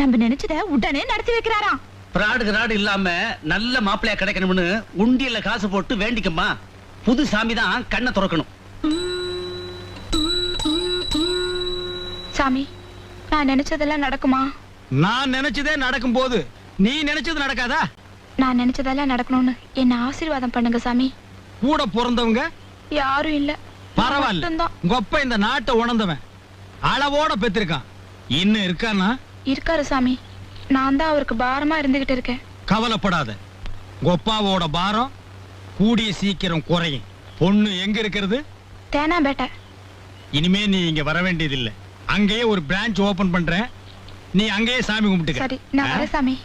நம்ம நினைச்சத உடனே நடத்தி வைக்கிறாராம். பிராடு இல்லாம நல்ல மாப்பிள்ளையா கிடைக்கணும்னு உண்டியல்ல காசு போட்டு வேண்டிக்கம்மா. புது சாமி தான் கண்ணை திறக்கணும். சாமி, நான் நினைச்சதெல்லாம் நடக்குமா? நான் நினைச்சதே நடக்கும் போது நீ நினைச்சது நடக்காதா? நான் நினைச்சதெல்லாம் நடக்கணும்னு என்ன ஆசீர்வாதம் பண்ணுங்க சாமி. கூட பிறந்தவங்க யாரும் இல்ல. பரவாயில்ல. மட்டும்தான். கொப்ப இந்த நாட்டை உணர்ந்தவன் அளவோட பெற்றிருக்கான். இன்னும் இருக்கானா? இருக்காரு சாமி. நான் தான் அவருக்கு பாரமா இருந்துகிட்டு இருக்கேன். கவலைப்படாத. கொப்பாவோட பாரம் கூடிய சீக்கிரம் குறையும். பொண்ணு எங்க இருக்கிறது? தேனாம்பேட்டை. இனிமே நீ இங்க வர வேண்டியதில்லை. அங்கேயே ஒரு பிரான்ச் ஓபன் பண்றேன். நீ அங்கேயே சாமி கும்பிட்டுக்க. சரி, நான் வரேன் சாமி.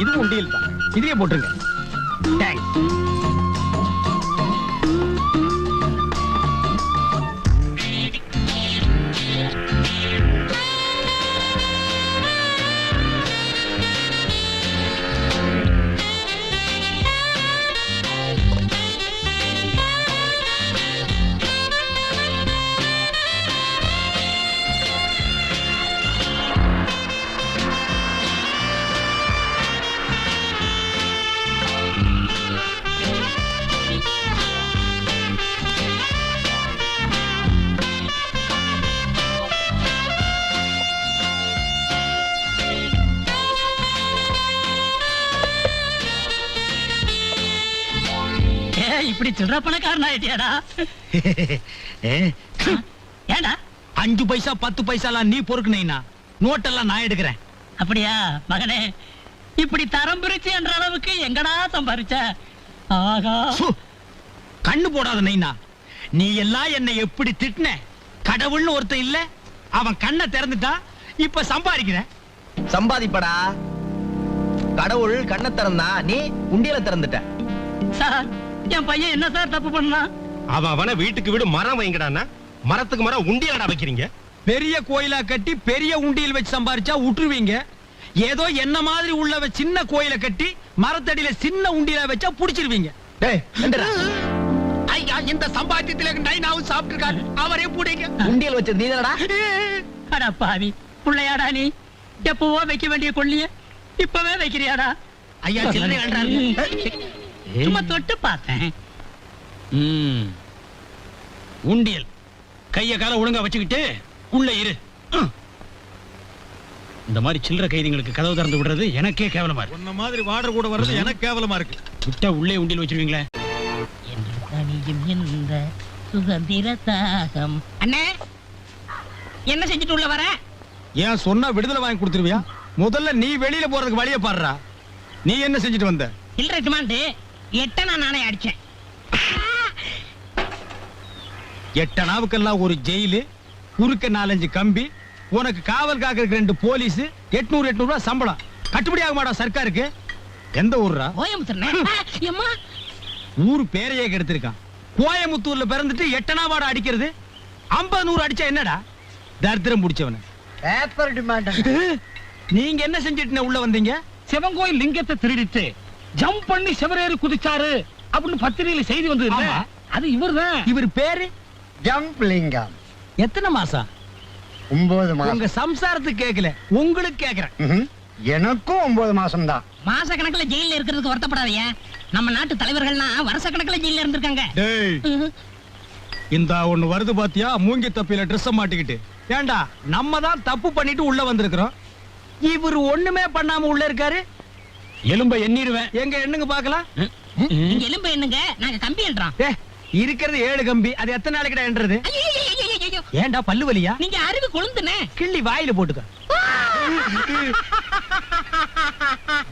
இது உண்டியல் தான். இதையே போட்டுருங்க. தேங்க்ஸ். இப்படி சில்லற பணக்காரன் ஆயிட்டியாடா? ஏண்டா 5 பைசா 10 பைசாலாம் நீ பொறுக்குனீனா நோட்டெல்லாம் நான் எடுக்கிறேன். அப்படியா மகனே? இப்படி தரம் பிரிச்சு என்ற அளவுக்கு எங்கடா சம்பாரிச்ச? ஆகா, சு, கண்ணு போடாத நைனா. நீ எல்லாம் என்னை எப்படி திட்டின? கடவுள்னு ஒருத்தன் இல்ல, அவன் கண்ணை திறந்துட்டா. இப்ப சம்பாதிக்கிற. சம்பாதிப்படா. கடவுள் கண்ணை திறந்தா, நீ உண்டியல திறந்துட்ட. சார், என் பையன் என்ன சார் தப்பு பண்ணான்? அவன வீட்டுக்கு வீடு மரம் வைங்கடான்னா மரத்துக்கு மரம் உண்டியலடா வைக்கிறீங்க. பெரிய கோயிலா கட்டி பெரிய உண்டியல் வச்சு சம்பாரிச்சா விட்டுருவீங்க. ஏதோ என்ன மாதிரி உள்ளவ சின்ன கோயிலை கட்டி மரத்தடியில சின்ன உண்டியலா வச்சா புடிச்சிருவீங்க. டேய், என்னடா? ஐயா, இந்த சம்பாத்தியத்துல நைனாவும் சாப்பிட்டுருக்காரு. அவரே புடிங்க. உண்டியல் வச்சது நீதானடா? அட பாவி புள்ளையாடா நீ. எப்பவோ வைக்க வேண்டிய கொள்ளிய இப்பவே வைக்கிறியாடா? ஐயா, சில்லறை வேண்டாம். சும்மா தொட்டு பார்த்தேன். உண்டியல் கைய கால ஒழுங்கா வச்சுக்கிட்டு உள்ள இரு. இந்த மாதிரி சில்லறை கைதிங்களுக்கு கதவு திறந்து விடுறது எனக்கே கேவலமா இருக்கு. உன்ன மாதிரி வாடர் கூட வர்றது எனக்கு கேவலமா இருக்கு. விட்டா உள்ளே உண்டியல் வச்சிருவீங்களே. இந்த சுதந்திர தாகம். அண்ணே, என்ன செஞ்சுட்டு உள்ள வர? ஏன் சொன்னா விடுதலை வாங்கி கொடுத்துருவியா? முதல்ல நீ வெளியில போறதுக்கு வழிய பாடுறா. நீ என்ன செஞ்சுட்டு வந்த? சில்லறை டிமாண்டு 8 நானே அடிச்சேன். 8 நாவுக்கெல்லாம் ஒரு ஜெயிலு, குறுக்க 4-5 கம்பி, உனக்கு காவல் காக்கிறதுக்கு 2 போலீஸ், 800 ரூபாய் சம்பளம். கட்டுப்படி ஆக மாட்டா சர்க்காருக்கு? எந்த ஊர்ரா? கோயம்புத்தூர். ஊரு பேரையே கெடுத்திருக்கான். கோயமுத்தூர்ல பிறந்துட்டு 8 நாவாடா அடிக்கிறது? 50-100 அடிச்சா என்னடா? தரித்திரம் பிடிச்சவன. Paper demand. நீங்க என்ன செஞ்சுட்டு உள்ள வந்தீங்க? சிவங்கோயில் லிங்கத்தை திருடிட்டு ஜம்ப் பண்ணி சிவரேறி குதிச்சாரு அப்படின்னு பத்திரிகையில செய்தி வந்தது. ஆமா. அது இவர்தான். இவர் பேரு ஜம்ப் லிங்கம். எத்தனை மாசம்? 9 மாசம். உங்க சம்சாரத்துக்கு கேட்கல, உங்களுக்கு கேக்குறேன். எனக்கும் 9 மாசம் தான். மாச கணக்குல ஜெயில இருக்கிறதுக்கு வருத்தப்படாதீங்க. நம்ம நாட்டு தலைவர்கள்லாம் வருஷ கணக்குல ஜெயில இருந்திருக்காங்க. டேய், இந்த ஒண்ணு வருது பாத்தியா? மூங்கி தப்பில ட்ரெஸ் மாட்டிக்கிட்டு. ஏண்டா, நம்ம தான் தப்பு பண்ணிட்டு உள்ள வந்திருக்கிறோம். இவர் ஒண்ணுமே பண்ணாம உள்ள இருக்காரு. எலும்ப எண்ணிடுவேன். எங்க எண்ணுங்க பாக்கலாம். நீங்க எலும்பு என்னங்க, நாங்க கம்பி என்றோம். இருக்கிறது 7 கம்பி. அது எத்தனை நாளைக்கு என்றது? ஏண்டா, பல்லு வலியா? நீங்க அறிவு கொழுந்துனே. கிள்ளி வாயில போட்டுக்க.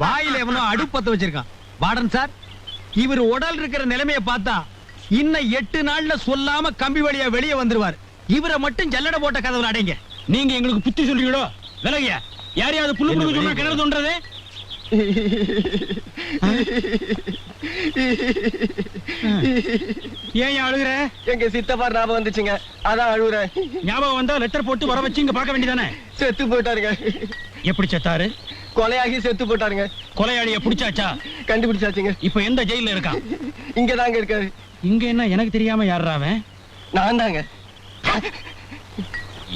வாயில எவனோ அடுப்பத்த வச்சிருக்கான். வார்டன் சார், இவர் உடல் இருக்கிற நிலைமையை பார்த்தா இன்னும் 8 நாள்ல சொல்லாம கம்பி வழியா வெளியே வந்துருவார். இவரை மட்டும் ஜல்லடை போட்ட கதவுல அடைங்க. நீங்க எங்களுக்கு புத்தி சொல்றீங்களோ? விலகிய யாரையாவது புல்லு புல்லு சொன்னா கிணறு தோன்றது? ஏன் அழுகுற? எங்க சித்தப்பா ஞாபகம் வந்துச்சுங்க, அதான் அழுகுறேன். ஞாபகம் வந்தா லெட்டர் போட்டு வர வச்சு இங்க பார்க்க வேண்டியதானே? செத்து போயிட்டாருங்க. எப்படி செத்தாரு? கொலையாகி செத்து போயிட்டாருங்க. கொலையாளிய புடிச்சாச்சா? கண்டுபிடிச்சாச்சுங்க. இப்ப எந்த ஜெயில இருக்கான்? இங்கதாங்க இருக்காரு. இங்க என்ன எனக்கு தெரியாம யாரா அவன்? நான் தாங்க.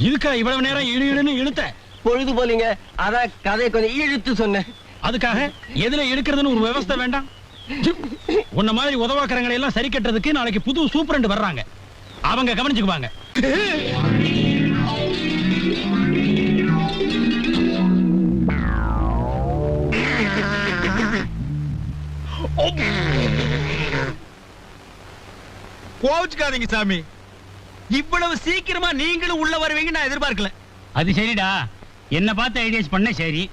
இதுக்கா இவ்வளவு நேரம் இழுன்னு இழுத்த? பொழுது போலீங்க, அதான் கதையை கொஞ்சம் இழுத்து சொன்னேன். அதுக்காக எதுல எடுக்கிறதுன்னு ஒரு விவஸ்தை வேண்டாம்? உன்ன மாதிரி உதவாக்கறங்களை எல்லாம் சரி கட்டுறதுக்கு நாளைக்கு புது சூப்பரண்ட் வர்றாங்க, அவங்க கவனிச்சுக்குவாங்க. கோச்சுக்காதீங்க சாமி, இவ்வளவு சீக்கிரமா நீங்களும் உள்ள வருவீங்க நான் எதிர்பார்க்கல. அது சரிடா, என்ன பார்த்து ஐடியாஸ் பண்ண சரி.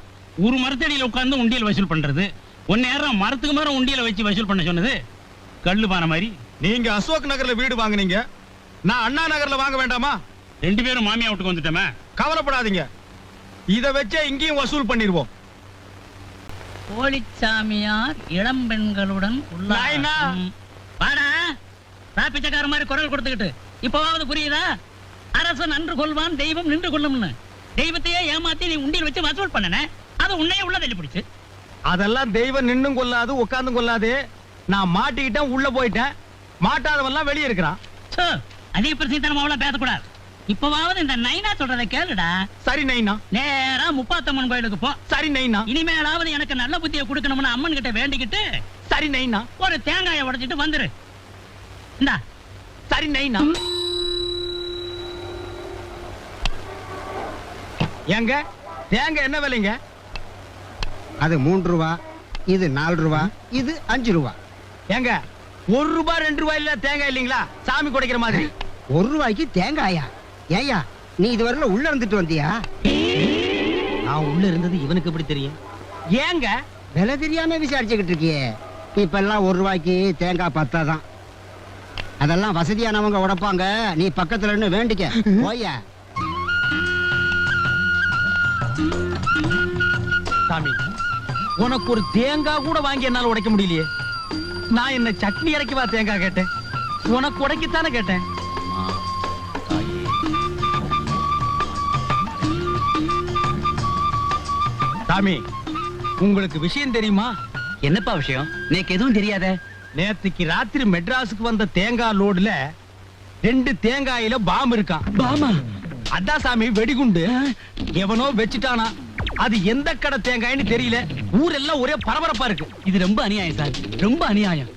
ஒரு மரத்தடியில உட்கார்ந்து உண்டியல் வசூல் பண்றது, ஒன்னு நேரம் மரத்துக்கு மரம் உண்டியல வச்சு வசூல் பண்ண சொன்னது கல்லு பான மாதிரி. நீங்க அசோக் நகர்ல வீடு வாங்குனீங்க, நான் அண்ணா நகர்ல வாங்க வேண்டாமா? 2 பேரும் மாமியா வீட்டுக்கு வந்துட்டோமே. கவலைப்படாதீங்க, இத வச்சே இங்கேயும் வசூல் பண்ணிடுவோம். போலிச்சாமியார் இளம் பெண்களுடன் நாயனா. வாடா, பிச்சைக்கார மாதிரி குரல் கொடுத்துக்கிட்டு இப்பவாவது புரியுதா? அரசன் நன்று கொள்வான், தெய்வம் நின்று கொள்ளும்னு. தெய்வத்தையே ஏமாத்தி நீ உண்டியல் வச்சு வசூல் பண்ணன, அது உன்னையே உள்ள தள்ளி பிடிச்சு. அதெல்லாம் தெய்வம் நின்னும் கொள்ளாது உட்கார்ந்தும் கொள்ளாது. நான் மாட்டிக்கிட்டேன், உள்ள போயிட்டேன். மாட்டாதவெல்லாம் வெளியே இருக்கிறான். அதிக பிரசித்தனமாவெல்லாம் பேசக்கூடாது. இப்பவாவது இந்த நைனா சொல்றதை கேளுடா. சரி நைனா. நேரா முப்பாத்தம்மன் கோயிலுக்கு போ. சரி நைனா. இனிமேலாவது எனக்கு நல்ல புத்தியை கொடுக்கணும்னு அம்மன் கிட்ட வேண்டிக்கிட்டு சரி நைனா. ஒரு தேங்காயை உடைச்சிட்டு வந்துரு. இந்தா. சரி நைனா. ஏங்க தேங்காய் என்ன விலைங்க? அது 3 ரூபா, இது 4 ரூபா, இது 5 ரூபா. ஏங்க 1 ரூபாய் 2 ரூபாய் இல்ல தேங்காய் இல்லீங்களா? சாமி குடைக்கிற மாதிரி. 1 ரூபாய்க்கு தேங்காயா? ஏயா நீ இதுவரையில உள்ள இருந்துட்டு வந்தியா? நான் உள்ள இருந்தது இவனுக்கு எப்படி தெரியும்? ஏங்க விலை தெரியாம விசாரிச்சுக்கிட்டு இருக்கியே. இப்ப எல்லாம் 1 ரூபாய்க்கு தேங்காய் பத்தாதான். அதெல்லாம் வசதியானவங்க உடைப்பாங்க, நீ பக்கத்துல இருந்து வேண்டிக்க போயா. சாமி, உனக்கு ஒரு தேங்காய் கூட வாங்கி என்னால உடைக்க முடியலையே. நான் என்ன சட்னி இறக்கி வா தேங்காய் கேட்டேன், உனக்கு உடைக்கத்தானே கேட்டேன். சாமி, உங்களுக்கு விஷயம் தெரியுமா? என்னப்பா விஷயம்? எனக்கு எதுவும் தெரியாத. நேத்துக்கு ராத்திரி மெட்ராஸுக்கு வந்த தேங்காய் லோடுல 2 தேங்காயில பாம் இருக்கான். பாமா? அதான் சாமி வெடிகுண்டு. எவனோ வச்சுட்டானா. அது எந்த கடை தேங்காய்னு தெரியல. ஊரெல்லாம் ஒரே பரபரப்பா இருக்கு. இது ரொம்ப அநியாயம் சார், ரொம்ப அநியாயம்.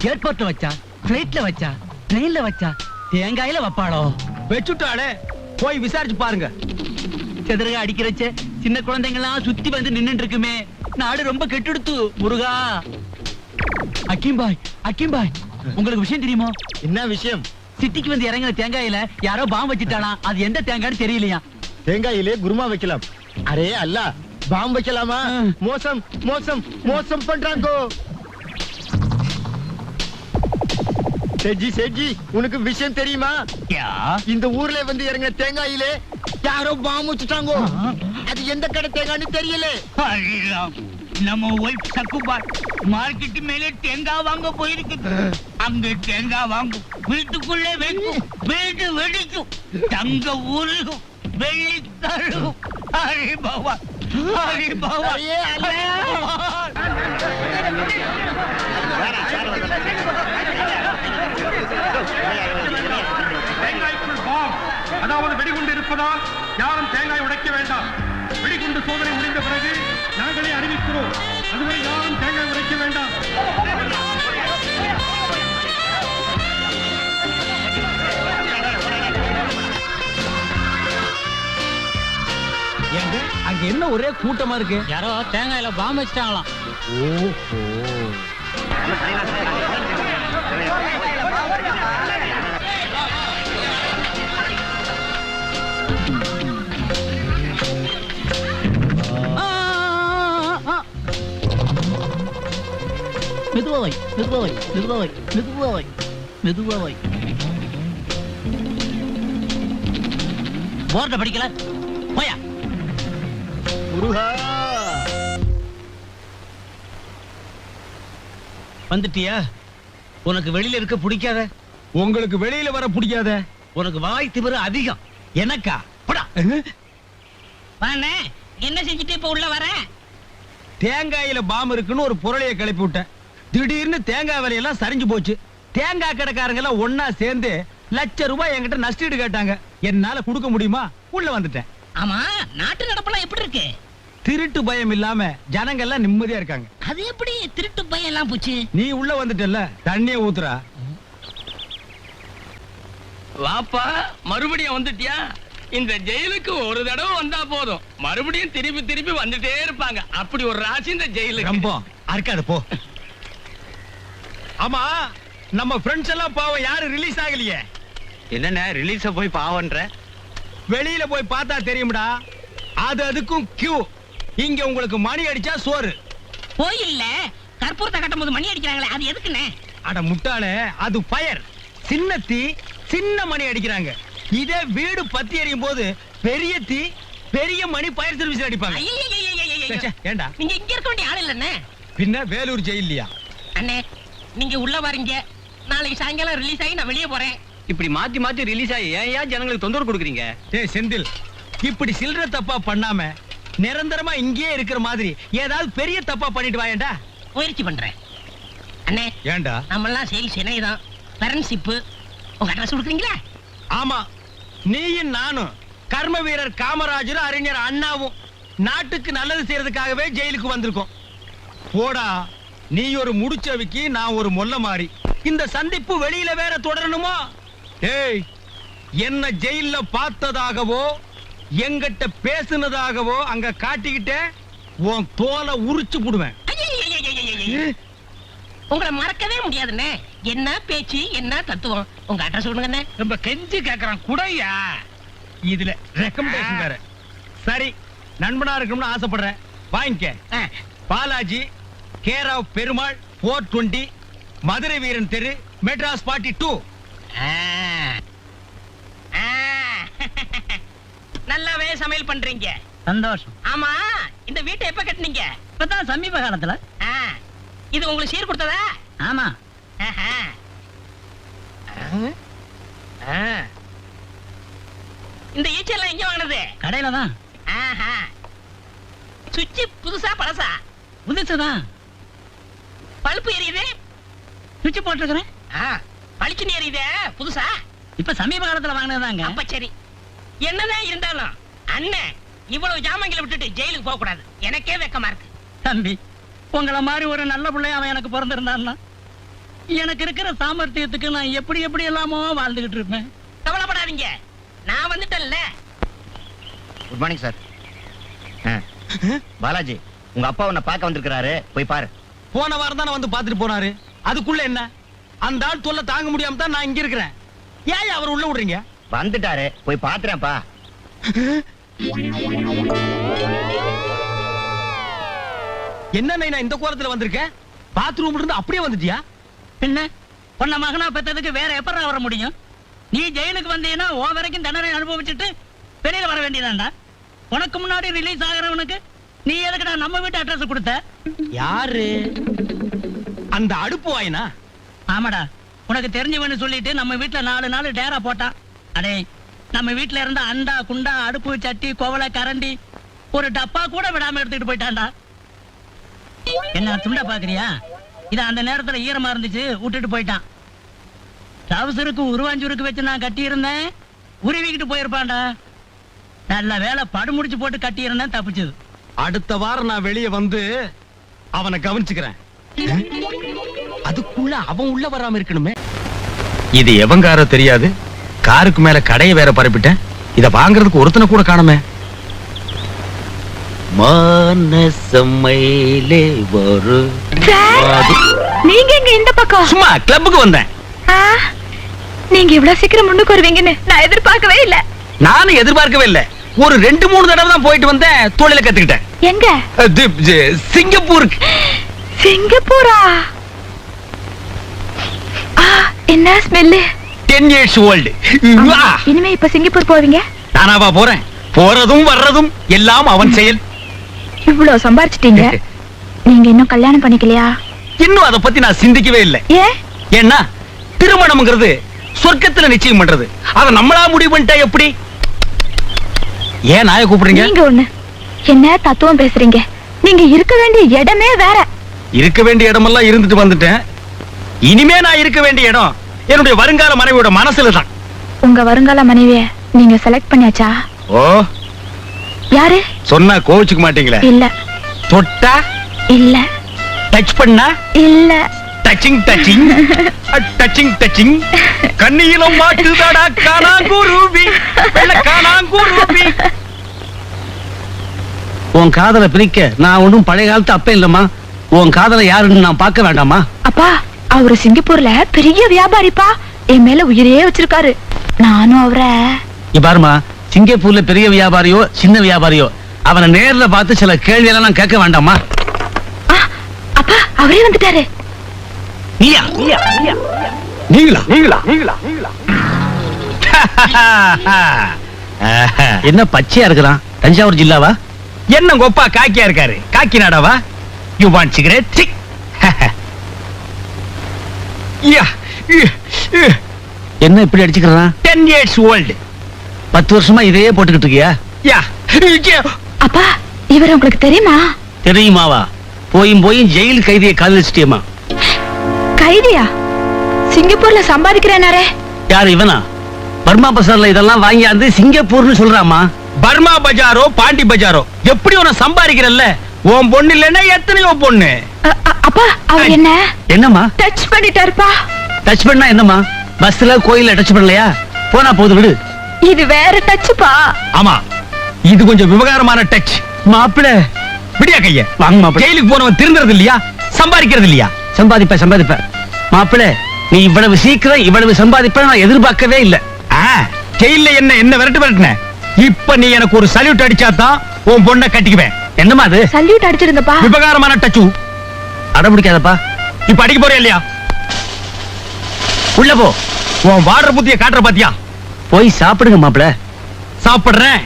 ஏர்போர்ட்ல வச்சா, பிளைட்ல வச்சா, ட்ரெயின்ல வச்சா, தேங்காயில வைப்பாளோ? வச்சுட்டாளே, போய் விசாரிச்சு பாருங்க. செதறக அடிக்கிறச்ச சின்ன குழந்தைங்களாம் சுத்தி வந்து நின்னுட்டு இருக்குமே. நாடு ரொம்ப கெட்டுடுத்து முருகா. அக்கிம்பாய், அக்கிம்பாய், உங்களுக்கு விஷயம் தெரியுமா? என்ன விஷயம்? சிட்டிக்கு வந்து இறங்கின தேங்காயில யாரோ பாம் வச்சுட்டாலாம். அது எந்த தேங்காய்னு தெரியலையா? தேங்காயிலே குருமா வைக்கலாம். அரே அல்ல, பாம் வைக்கலாமா? மோசம் மோசம் மோசம் பண்றாங்கோ. சேஜி சேஜி, உனக்கு விஷயம் தெரியுமா? இந்த ஊர்ல வந்து இறங்கின தேங்காயிலே யாரோ பாம் வச்சுட்டாங்கோ. அது எந்த கடை தேங்காய்னு தெரியல. நம்ம ஒய்ஃப் சக்குபாய் மார்க்கெட் மேலே தேங்காய் வாங்க போயிருக்கு. அங்க தேங்காய் வாங்கும், வீட்டுக்குள்ளே வைக்கும், வீடு வெடிக்கும், தங்க ஊருக்கும், வெள்ளி தரும். ஹரி பவா, ஹரி பவா. தேங்காய்க்குள் பாம், அதாவது வெடிகுண்டு இருப்பதால் யாரும் தேங்காய் உடைக்க வேண்டாம். வெடிகுண்டு சோதனை முடிந்த பிறகு நாங்களே அறிவிக்கிறோம். அதுவரை யாரும் தேங்காய் உடைக்க வேண்டாம். ஏங்க அங்க என்ன ஒரே கூட்டமா இருக்கு? யாரோ தேங்காயில பாம்பு வச்சுட்டாங்களாம். மெதுவாய், மெதுவாய், மெதுவாய், மெதுவாய், மெதுவாய். போர்ட படிக்கல போயா. முருகா, வந்துட்டியா? உனக்கு வெளியில இருக்க பிடிக்காத? உங்களுக்கு வெளியில வர பிடிக்காத? உனக்கு வாய் திமிரு அதிகம். எனக்கா? போடா. வாண்ணே, என்ன செஞ்சுட்டு இப்ப உள்ள வர? தேங்காயில பாம் இருக்குன்னு ஒரு புரளைய கிளப்பி விட்டேன். திடீர்னு தேங்காய் விலையெல்லாம் சரிஞ்சு போச்சு. தேங்காய் கடைக்காரங்க எல்லாம் ஒன்னா சேர்ந்து ₹1,00,000 என்கிட்ட நஷ்டீடு கேட்டாங்க. என்னால கொடுக்க முடியுமா? உள்ள வந்துட்டேன். ஆமா, நாட்டு நடப்பெல்லாம் எப்படி இருக்கு? திருட்டு பயம் இல்லாம ஜனங்க எல்லாம் நிம்மதியா இருக்காங்க. அது எப்படி திருட்டு பையன் எல்லாம் போச்சு? நீ உள்ள வந்துட்டல்ல, தண்ணிய ஊத்துறா. வாப்பா, மறுபடியும் வந்துட்டியா? இந்த ஜெயிலுக்கு ஒரு தடவை வந்தா போதும், மறுபடியும் திருப்பி திருப்பி வந்துட்டே இருப்பாங்க. அப்படி ஒரு ராசி இந்த ஜெயிலுக்கு. ரொம்ப அறுக்காத போ. ஆமா, நம்ம ஃப்ரெண்ட்ஸ் எல்லாம் பாவம் யாரும் ரிலீஸ் ஆகலையே. என்னண்ணே ரிலீஸ போய் பாவன்ற? வெளியில போய் பார்த்தா தெரியும்டா. அதுக்கும் கியூ. இங்க உங்களுக்கு மணி அடிச்சா சோறு. கோயில்ல கற்பூரத்தை கட்டும் போது மணி அடிக்கிறாங்களே, அது எதுக்குண்ணே? அட முட்டாளே, அது ஃபயர். சின்ன தீ, சின்ன மணி அடிக்கிறாங்க. இதே வீடு பத்தி எரியும் போது பெரிய தீ, பெரிய மணி ஃபயர் சர்வீஸ் அடிப்பாங்க. ச்சே, ஏண்டா நீங்க இங்க இருக்க வேண்டிய ஆள் இல்லண்ணே. பின்ன வேலூர் ஜெயிலியா? அண்ணே, நீங்க உள்ள வரீங்க, நாளைக்கு சாயங்காலம் ரிலீஸ் ஆகி நான் வெளியே போறேன். இப்படி மாத்தி மாத்தி ரிலீஸ் ஆகி ஏன் ஜனங்களுக்கு தொந்தரவு கொடுக்குறீங்க? டேய் செந்தில், இப்படி சில்லற தப்பா பண்ணாம நிரந்தரமா இங்கேயே இருக்கிற மாதிரி ஏதாவது பெரிய தப்பா பண்ணிட்டு வாயேண்டா. முயற்சி பண்றேன். அண்ணே, ஏண்டா? நம்ம எல்லாம் சேல்ஸ் இணையதான், ஃப்ரெண்ட்ஷிப். உங்க அட்ரஸ் கொடுக்குறீங்களா? ஆமா, நீயும் நானும் கர்ம வீரர் காமராஜரும் அறிஞர் அண்ணாவும் நாட்டுக்கு நல்லது செய்யறதுக்காகவே ஜெயிலுக்கு வந்திருக்கோம். போடா, நீ ஒரு முடிச்சவிக்கு, நான் ஒரு மொல்ல மாறி. இந்த சந்திப்பு வெளியில வேற தொடரணுமா? ஏய், என்ன ஜெயில்ல பார்த்ததாகவோ எங்கிட்ட பேசுனதாகவோ அங்க காட்டிக்கிட்ட உன் தோலை உரிச்சு புடுவேன். உங்களை மறக்கவே முடியாதுண்ணே. என்ன பேச்சு, என்ன தத்துவம். உங்க அட்ரஸ் சொல்லுங்க. ரொம்ப கெஞ்சி கேக்குறான், குடையா. இதுல ரெக்கமெண்டேஷன் வேற. சரி, நண்பனா இருக்கணும்னு ஆசைப்படுறேன், வாங்கிக்க. பாலாஜி, கேர் ஆஃப் பெருமாள், 420, மதுரை வீரன் தெரு, மெட்ராஸ் 42. நல்லாவே சமையல் பண்றீங்க. சந்தோஷம். ஆமா, இந்த வீட்டை எப்ப கட்டுனீங்க? இப்பதான் சமீப காலத்துல. இது உங்களுக்கு சீர் கொடுத்ததா? ஆமா. இந்த ஈச்செல்லாம் எங்க வாங்கினது? கடையில தான். சுவிட்ச் புதுசா பழசா? புதுசுதான். பல்பு எரியுது? சுவிட்ச் போட்டிருக்கிறேன். பளிச்சுன்னு எரியுது புதுசா? இப்ப சமீப காலத்துல வாங்கினதாங்க. அப்ப சரி. என்னதான் இருந்தாலும் அண்ணன் இவ்வளவு ஜாமங்களை விட்டுட்டு ஜெயிலுக்கு போக கூடாது. எனக்கே வெக்கமா இருக்கு. தம்பி, உங்கள மாதிரி ஒரு நல்ல பிள்ளைய அவன் எனக்கு பிறந்திருந்தான்னா எனக்கு இருக்கிற சாமர்த்தியத்துக்கு நான் எப்படி எப்படி எல்லாமோ வாழ்ந்துகிட்டு இருப்பேன். கவலைப்படாதீங்க, நான் வந்துட்டேன்ல. Good morning sir. பாலாஜி, உங்க அப்பா உன்னை பார்க்க வந்திருக்கிறாரு, போய் பாரு. போன வாரம் தானே வந்து பாத்துட்டு போனாரு. அதுக்குள்ள என்ன? அந்த ஆள் தொல்லை தாங்க முடியாம தான் நான் இங்க இருக்கிறேன். ஏன் அவர் உள்ள விடுறீங்க? வந்துட்டாரு, போய் பாத்துறேன்ப்பா. என்ன நான் இந்த கோலத்துல வந்திருக்கேன்? பாத்ரூம்ல இருந்து அப்படியே வந்துட்டியா? என்ன பொண்ண மகனா பெற்றதுக்கு வேற எப்படா வர முடியும்? நீ ஜெயிலுக்கு வந்தீங்கன்னா ஓ வரைக்கும் தண்டனை அனுபவிச்சுட்டு வெளியில வர வேண்டியதாண்டா. உனக்கு முன்னாடி ரிலீஸ் ஆகிறவனுக்கு நீ எதுக்குடா நம்ம வீட்டு அட்ரஸ் கொடுத்த? யாரு அந்த அடுப்பு வாயினா? ஆமாடா, உனக்கு தெரிஞ்சவன்னு சொல்லிட்டு நம்ம வீட்டுல 4 நாள் டேரா போட்டான். அடே, நம்ம வீட்டுல இருந்த அண்டா குண்டா அடுப்பு சட்டி கோவலை கரண்டி ஒரு டப்பா கூட விடாம எடுத்துட்டு போயிட்டான்டா. என்ன துண்டா பாக்குறியா? இது அந்த நேரத்துல ஈரமா இருந்துச்சு, விட்டுட்டு போயிட்டான். டவுசருக்கு உருவாஞ்சூருக்கு வச்சு நான் கட்டி இருந்தேன், உருவிக்கிட்டு போயிருப்பான்டா. நல்ல வேலை படுமுடிச்சு போட்டு கட்டி இருந்தேன், தப்பிச்சது. அடுத்த வாரம் நான் வெளியே வந்து அவனை கவனிச்சுக்கிறேன். அதுக்குள்ள அவன் உள்ள வராம இருக்கணுமே. இது எவங்காரோ தெரியாது, காருக்கு மேல கடையை வேற பரப்பிட்டேன். இத வாங்குறதுக்கு ஒருத்தனை கூட காணுமே. மானசமையிலே ஒரு நீங்க எங்க இந்த பக்கம்? சும்மா கிளப்புக்கு வந்தேன். நீங்க இவ்வளவு சீக்கிரம் முன்னுக்கு வருவீங்கன்னு நான் எதிர்பார்க்கவே இல்ல. நானும் எதிர்பார்க்கவே இல்ல. ஒரு 2-3 தடவை தான் போயிட்டு வந்தேன், தொழில கத்துக்கிட்டேன். எங்க? சிங்கப்பூருக்கு. சிங்கப்பூரா? என்ன ஸ்மெல்? 10 years old. இனிமே இப்ப சிங்கப்பூர் போவீங்க? நானாவா போறேன்? போறதும் வர்றதும் எல்லாம் அவன் செயல். இவ்வளவு சம்பாரிச்சிட்டீங்க, நீங்க இன்னும் கல்யாணம் பண்ணிக்கலையா? இன்னும் அதை பத்தி நான் சிந்திக்கவே இல்லை. ஏன்? ஏன்னா திருமணம்ங்கிறது சொர்க்கத்துல நிச்சயம் பண்றது. அத நம்மளா முடிவு பண்ணிட்டா எப்படி? ஏன் நாயை கூப்பிடுறீங்க? நீங்க ஒண்ணு என்ன தத்துவம் பேசுறீங்க? நீங்க இருக்க வேண்டிய இடமே வேற. இருக்க வேண்டிய இடமெல்லாம் இருந்துட்டு வந்துட்டேன். இனிமே நான் இருக்க வேண்டிய இடம் என்னுடைய வருங்கால மனைவியோட மனசுல தான். உங்க வருங்கால மனைவிய நீங்க செலக்ட் பண்ணியாச்சா? ஓ, யாரு? சொன்னா கோவிச்சுக்க மாட்டீங்களே. இல்ல. தொட்டா இல்ல. டச் பண்ணா இல்ல. டச்சிங் டச்சிங் டச்சிங் டச்சிங் கண்ணியிலும் மாட்டுதாடா காணாங்குருவி வெள்ள காணாங்குருவி. உன் காதலை பிரிக்க நான் ஒன்றும் பழைய காலத்து அப்ப இல்லம்மா. உன் காதலை யாருன்னு நான் பார்க்க வேண்டாமா? அப்பா, அவரு சிங்கப்பூர்ல பெரிய வியாபாரிப்பா. என் மேல உயிரே வச்சிருக்காரு. நானும் அவரை பாருமா, சிங்கப்பூர்ல பெரிய வியாபாரியோ சின்ன வியாபாரியோ அவனை நேர்ல பார்த்து சில கேள்வி எல்லாம் நான் கேட்க வேண்டாமா? அப்பா, அவரே வந்துட்டாரு. நீயா? என்ன பச்சையா இருக்கிறான்? தஞ்சாவூர் ஜில்லாவா? என்ன கொப்பா காக்கியா இருக்காரு? காக்கி நாடாவா? You want cigarette? என்ன இப்படி அடிச்சுக்கிறான்? 10 years old. 10 வருஷமா இதையே போட்டுக்கிட்டு இருக்கியா? அப்பா, இவர் உங்களுக்கு தெரியுமா? தெரியுமாவா? போயும் ஜெயில் கைதியை காதலிச்சிட்டியம்மா. கைதியா? சிங்கப்பூர்ல சம்பாதிக்கிறேனாரே. யாரு இவனா? பர்மா பசார்ல இதெல்லாம் வாங்கியாந்து சிங்கப்பூர்னு சொல்றாமா? பர்மா பஜாரோ பாண்டி பஜாரோ எப்படி உன சம்பாதிக்கிறல்ல? உன் பொண்ணு இல்லைன்னா எத்தனையோ பொண்ணு. அப்பா, அவர் என்ன என்னம்மா டச் பண்ணிட்டாருப்பா. டச் பண்ணா என்னம்மா? பஸ்ல கோயில்ல டச் பண்ணலையா? போனா போது விடு. இது வேற டச்சுப்பா. ஆமா, இது கொஞ்சம் விவகாரமான டச். மாப்பிள விடியா கைய வாங்க மாப்பிள. ஜெயிலுக்கு போனவன் திருந்துறது இல்லையா? சம்பாதிக்கிறது இல்லையா? சம்பாதிப்ப மாப்பிள. நீ இவ்வளவு சீக்கிரம் இவ்வளவு சம்பாதிப்ப நான் எதிர்பார்க்கவே இல்ல. ஜெயில என்ன விரட்டுன? இப்ப நீ எனக்கு ஒரு சல்யூட் அடிச்சாதான் உன் பொண்ணை கட்டிக்குவேன். என்னம்மா அது? சல்யூட் அடிச்சிருந்தப்பா. விவகாரமான டச்சு. அடம்பிடிக்காதப்பா. இப்ப அடிக்க போறியா இல்லையா? உள்ள போ. உன் வாடுற புத்திய காட்டுற பாத்தியா? போய் சாப்பிடுங்க மாப்பிள. சாப்பிடுறேன்.